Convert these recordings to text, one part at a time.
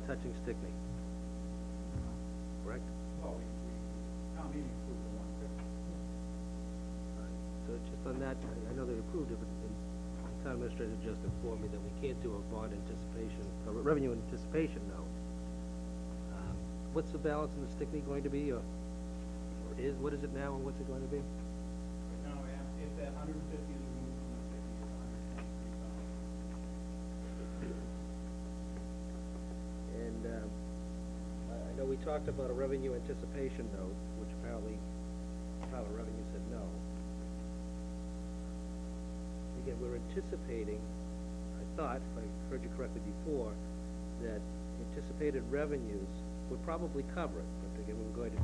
touching Stickney, correct? Oh, town meeting approved the 150. So just on that, I know they approved it, but the town administrator just informed me that we can't do a bond anticipation, or revenue anticipation note. What's the balance in the Stickney going to be, or what is it now, and what's it going to be? Right now, if that 150 is removed from the 50, it's 123,000. And I know we talked about a revenue anticipation note, which apparently Department of Revenue said no. Again, we're anticipating, I thought, if I heard you correctly before, that anticipated revenues would probably cover it, but again, we're going to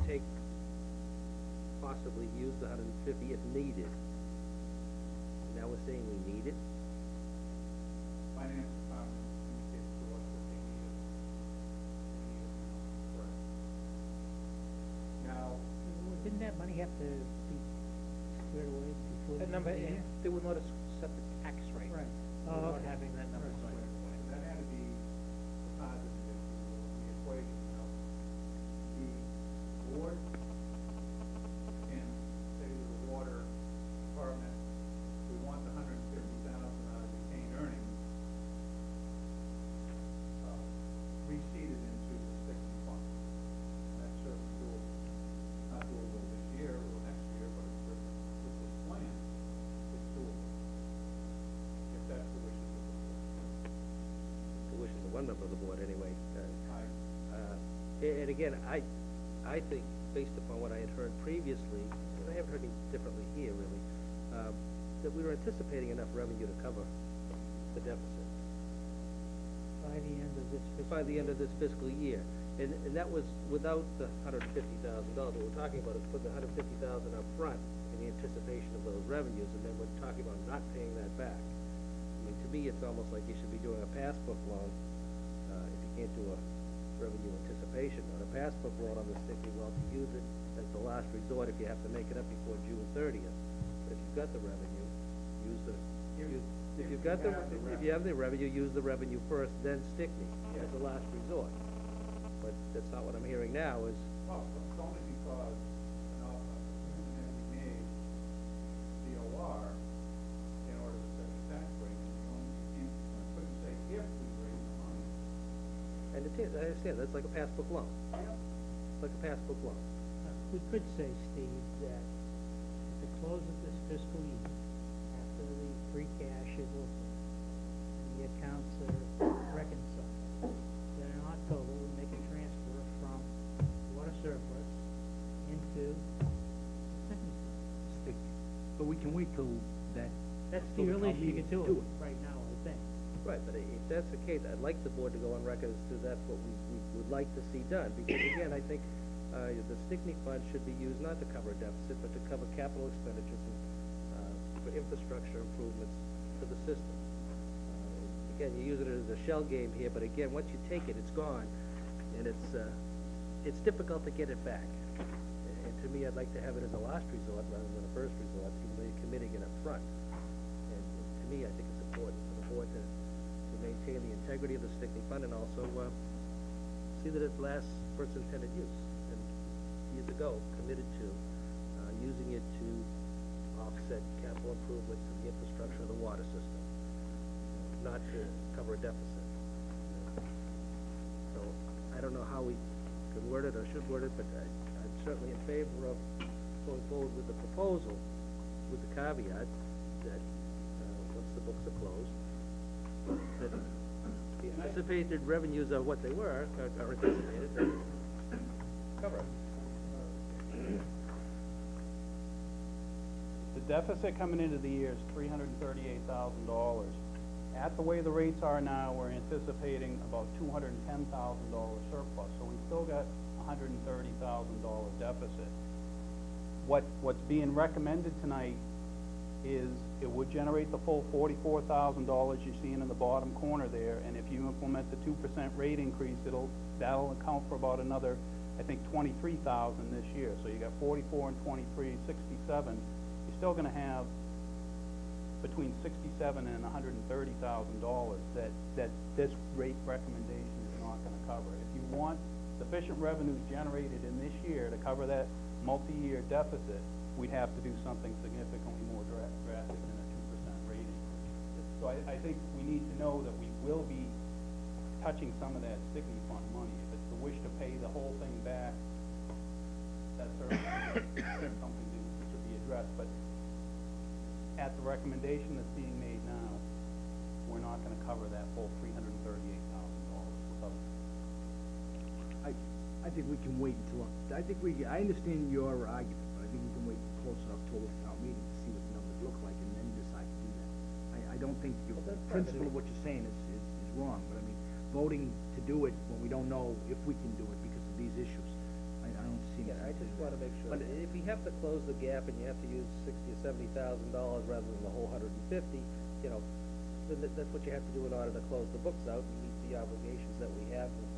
possibly use the 150 if needed. Now we're saying we need it? Finance department indicates to us that they need it. Correct. Now, Didn't that money have to be squared away before? That number, they wouldn't let us set the tax rate. Right. Without having that number Right. squared away. that had to be deposited into the equation. Now, the board can say to the water department, we want the 150,000 out of retained earnings reseeded into the Stickney fund. And that's certainly doable. Not doable this year or next year, but with this plan, it's doable. If that's the wishes of the board. The wishes of one member of the board, anyway. Aye. And again, I think, based upon what I had heard previously, and I haven't heard any differently here, really, that we were anticipating enough revenue to cover the deficit By the end of this fiscal by the end of this fiscal year. And that was without the $150,000. What we're talking about is putting the $150,000 up front in the anticipation of those revenues, and then we're talking about not paying that back. I mean, to me, it's almost like you should be doing a passbook loan if you can't do a revenue anticipation. On a passbook loan on the Stickney, well, to use it as the last resort if you have to make it up before June 30th. But if you've got the revenue, use the if you have the revenue, use the revenue first, then Stickney as the last resort. But that's not what I'm hearing now. Is Well, it's only because an preliminary made DOR in order to set the tax rate, and you couldn't say if we raise the money. and it is, I understand that's like a passbook loan. It's like a passbook loan. We could say, Steve, that at the close of this fiscal year, after the free cash is over, and the accounts are reconciled, then in October, we make a transfer from water surplus into Stickney. But we can wait till that. That's till the town earliest you meeting can do to it right now, I think. Right, but if that's the case, I'd like the board to go on record as to that's what we would like to see done. Because again, I think the Stickney fund should be used not to cover a deficit, but to cover capital expenditures and for infrastructure improvements to the system. Again, you use it as a shell game here, but again, once you take it, it's gone, and it's difficult to get it back. And to me, I'd like to have it as a last resort rather than a first resort, even though you're committing it up front. And to me, I think it's important for the board to maintain the integrity of the Stickney fund and also see that it lasts for its intended use. And years ago, committed to using it to offset capital improvements to the infrastructure of the water system, not to cover a deficit. So I don't know how we could word it or should word it, but I'm certainly in favor of going forward with the proposal with the caveat that once the books are closed, that the anticipated revenues are what they were, are anticipated, that cover it. The deficit coming into the year is $338,000. At the way the rates are now, we're anticipating about $210,000 surplus, so we've still got $130,000 deficit. What's being recommended tonight is it would generate the full $44,000 you're seeing in the bottom corner there, and if you implement the 2% rate increase, that'll account for about another, I think, $23,000 this year. So you got 44 and 23, 67. You're still going to have between $67,000 and $130,000 that this rate recommendation is not going to cover. If you want sufficient revenues generated in this year to cover that multi-year deficit, we'd have to do something significantly more drastic than a 2% rate increase. So I think we need to know that we will be touching some of that sticky fund money. If it's the wish to pay the whole thing back, that's certainly something to be addressed. But at the recommendation that's being made now, we're not gonna cover that full $338,000 without. I think we can wait until, I understand your argument, but I think we can wait close enough to October town meeting to see what the numbers look like and then decide to do that. I don't think your Well, that's fine, but principle of what you're saying is wrong, but I mean, voting to do it when we don't know if we can do it because of these issues, I don't see. Yeah, I anything just to do wanna that. make sure, But that if you have to close the gap and you have to use $60,000 or $70,000 rather than the whole 150, you know, then that's what you have to do in order to close the books out and meet the obligations that we have with,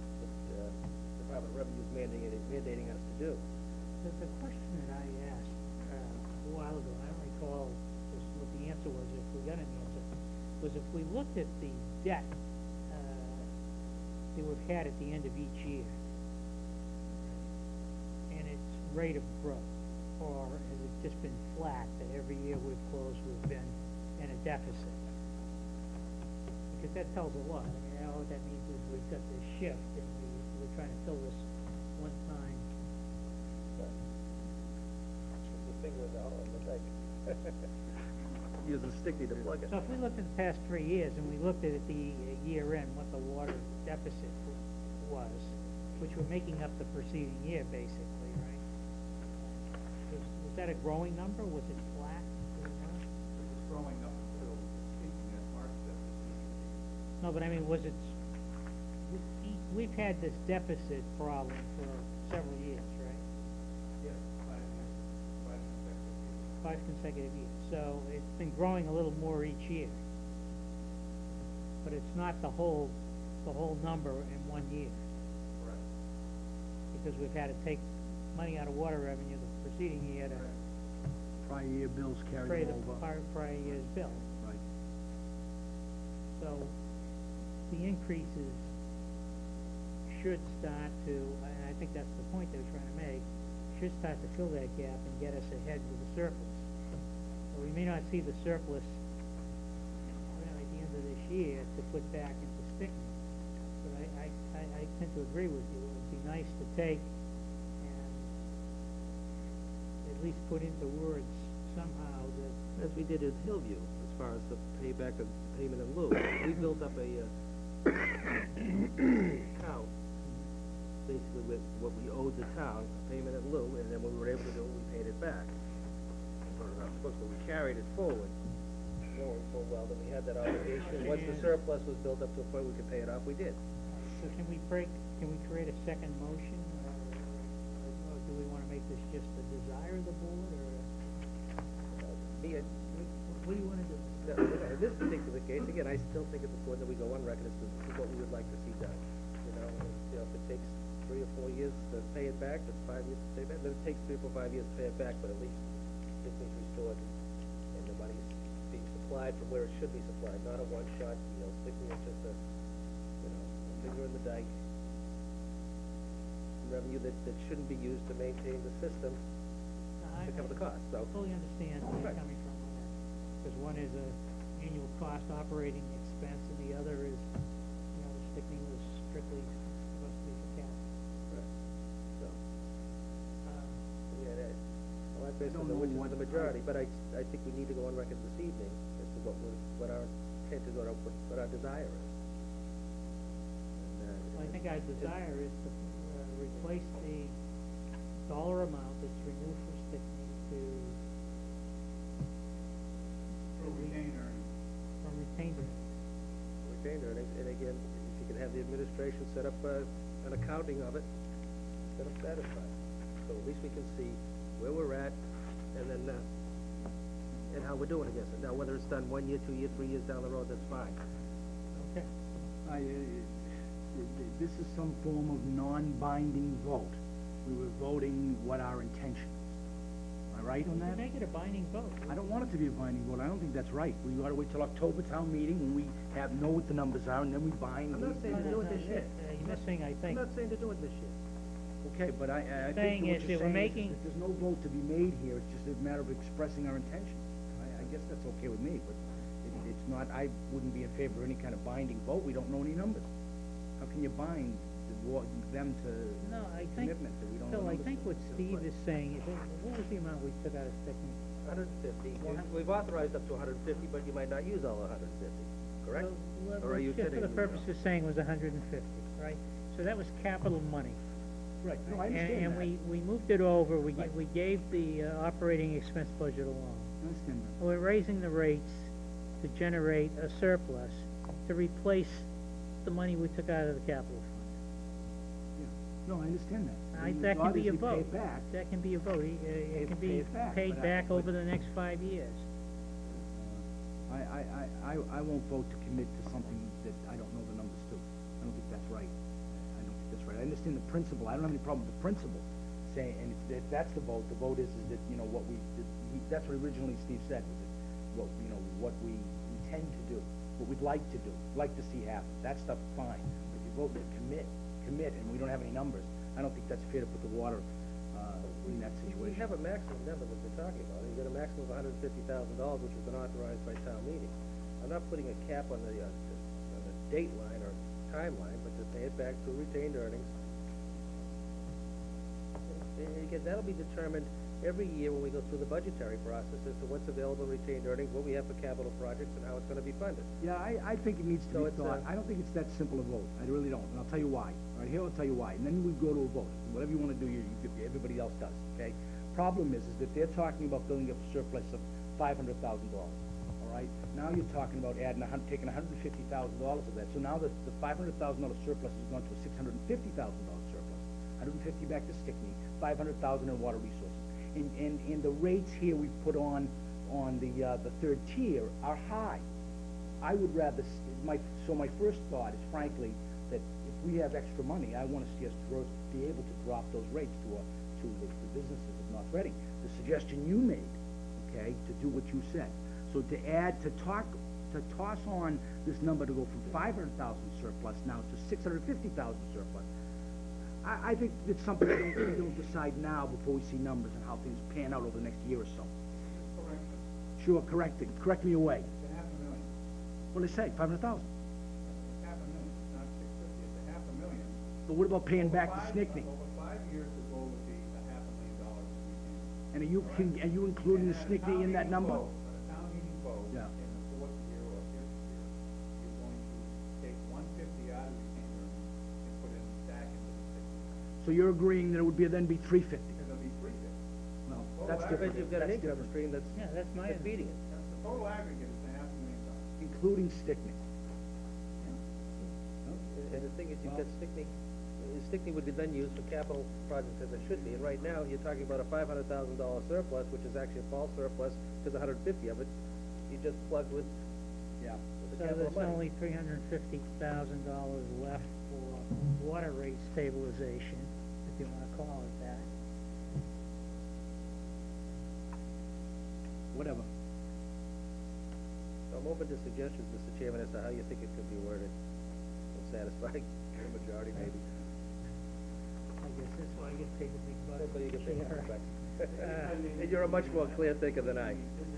Department of Revenue's mandating us to do. The question that I asked a while ago, I don't recall just what the answer was, if we got an answer, was if we looked at the debt that we've had at the end of each year, and its rate of growth, or has it just been flat, that every year we've closed, we've been in a deficit? Because that tells a lot. I mean, all that means is we've got this shift, and we're trying to fill this one time. The finger in the hole in the dike. Using sticky to plug it. So if we looked at the past 3 years, and we looked at it the year end, what the water deficit was, which we're making up the preceding year, basically, right? Was that a growing number? Was it flat? Do we know? It was growing up until speaking at March deficit. No, but I mean, was it, we've had this deficit problem for several years, right? Yes, 5 years, 5 consecutive years. 5 consecutive years. So it's been growing a little more each year. But it's not the whole number in 1 year. Correct. Because we've had to take money out of water revenue the preceding year to Prior year bills pay carried the over. prior year's bill. Right. So the increases should start to, and I think that's the point they were trying to make, should start to fill that gap and get us ahead with the surplus. So we may not see the surplus at the end of this year to put back into stickman. But I tend to agree with you. It would be nice to take and at least put into words somehow that, As we did in Hillview, as far as the payback of payment in lieu. We built up a account, basically with what we owed the town, payment in lieu, and then when we were able to do it, we paid it back. Put it off the books, but we carried it forward, knowing full well that we had that obligation. Once the surplus was built up to a point we could pay it off, we did. so can we create a second motion? Or do we wanna make this just a desire of the board, or what do you wanna do? In this particular case, again, I still think it's important that we go on record as to what we would like to see done. If it takes 3 or 4 years to pay it back, that's 5 years to pay it back, then it takes 3 or 4 5 years to pay it back, but at least this is restored and the money's being supplied from where it should be supplied, not a one-shot deal, sticking it just a finger in the dike. Revenue that shouldn't be used to maintain the system to cover the cost, so. I fully understand where you're Right. coming from on that, because one is a annual cost operating expense, and the other is, the stickling was strictly supposed to be for capital. Right. So, Um, yeah, well, that's basically don't know which is what- the majority, but I think we need to go on record this evening as to what our intent is, what our desire is. Well, I think our desire is to replace the dollar amount that's removed from stickling Through retained earnings. from retained earnings. Retained earnings, and again, if you can have the administration set up an accounting of it, then I'm satisfied. So at least we can see where we're at, and then, and how we're doing against it. Now, whether it's done 1 year, 2 years, 3 years down the road, that's fine. Okay. This is some form of non-binding vote. We were voting what our intention is, Am I right on that? Make it a binding vote. I don't want it to be a binding vote, I don't think that's right. We ought to wait till October town meeting, when we know what the numbers are, and then we bind. I'm not saying to do it this year. You're missing, I I'm think, not saying to do it this year. Okay, but I saying think what is you're that we're saying making- is that there's no vote to be made here, it's just a matter of expressing our intention. I guess that's okay with me, but it's not, I wouldn't be in favor of any kind of binding vote, we don't know any numbers. How can you bind them to no, I think, commitment that we don't know Phil, I numbers think for? what Steve is saying is, what was the amount we took out of Stickney? 150. We've authorized up to 150, but you might not use all the 150, correct? Well, Or are you just for kidding the me? purpose of saying was 150, right? So that was capital money. Right, no, I understand And that. we moved it over, we Right. gave the operating expense budget along. I understand that. We're raising the rates to generate a surplus to replace the money we took out of the capital fund. Yeah. No, I understand that. And That can be a obviously pay vote. it back. That can be a vote. It can Pay be it back, paid but back over the next 5 years. I won't vote to commit to something that I don't know the numbers to. I don't think that's right. I don't think that's right. I understand the principle, I don't have any problem with the principle, saying, and if that's the vote is that, you know, what we, that's what originally Steve said, was that, what, you know, what we intend to do, what we'd like to do, like to see happen, that stuff's fine. If you vote to commit, and we don't have any numbers, I don't think that's fair to put the water, in that We situation. have a maximum number that we're talking about. You got a maximum of $150,000, which has been authorized by town meeting. I'm not putting a cap on the date line or timeline, but to pay it back through retained earnings. And again, that'll be determined every year when we go through the budgetary process as to what's available in retained earnings, what we have for capital projects, and how it's gonna be funded. Yeah, I think it needs to So be it's, thought, I don't think it's that simple a vote, I really don't, and I'll tell you why. All right, here I'll tell you why, and then we go to a vote. Whatever you wanna do, everybody else does, okay? Problem is that they're talking about building up a surplus of $500,000, all right? Now you're talking about taking $150,000 of that, so now the $500,000 surplus has gone to a $650,000 surplus. 150 back to Stickney, 500,000 in water resources. And the rates here we put on the third tier are high. I would rather, my first thought is frankly, that if we have extra money, I wanna see us be able to drop those rates to the businesses of North Reading. The suggestion you made, okay, to do what you said. So to toss on this number to go from 500,000 surplus now to 650,000 surplus, I think it's something we don't decide now before we see numbers and how things pan out over the next year or so. Correct. Sure, correct me away. It's a $500,000. What did they say, 500,000? It's $500,000, not $650,000, it's a $500,000. But what about paying back to Over Stickney? 5 years, the goal would be a $500,000. And are you including the Stickney in that number? On a town meeting vote, Yeah. in the fourth year or fifth year, you're going to take 150 out of retained earnings and put it back into the Stickney. So you're agreeing that it would then be 350? It'll be 350. No, Well, that's I different. But you've got an That's income different. stream that's Yeah, that's my feeding it. That's the total aggregate is $500,000. Including Stickney. And the thing is, you've got Stickney would be then used for capital projects as it should be, and right now, you're talking about a $500,000 surplus, which is actually a false surplus, because 150 of it, you just plugged with, Yeah. with the So capital there's money. only $350,000 left for water rate stabilization, if you wanna call it that. Whatever. So I'm open to suggestions, Mr. Chairman, as to how you think it could be worded and satisfy the majority, maybe. I guess that's why I get paid the big bucks. That's why you get paid Chair. for it. And you're a much more clear thinker than I. This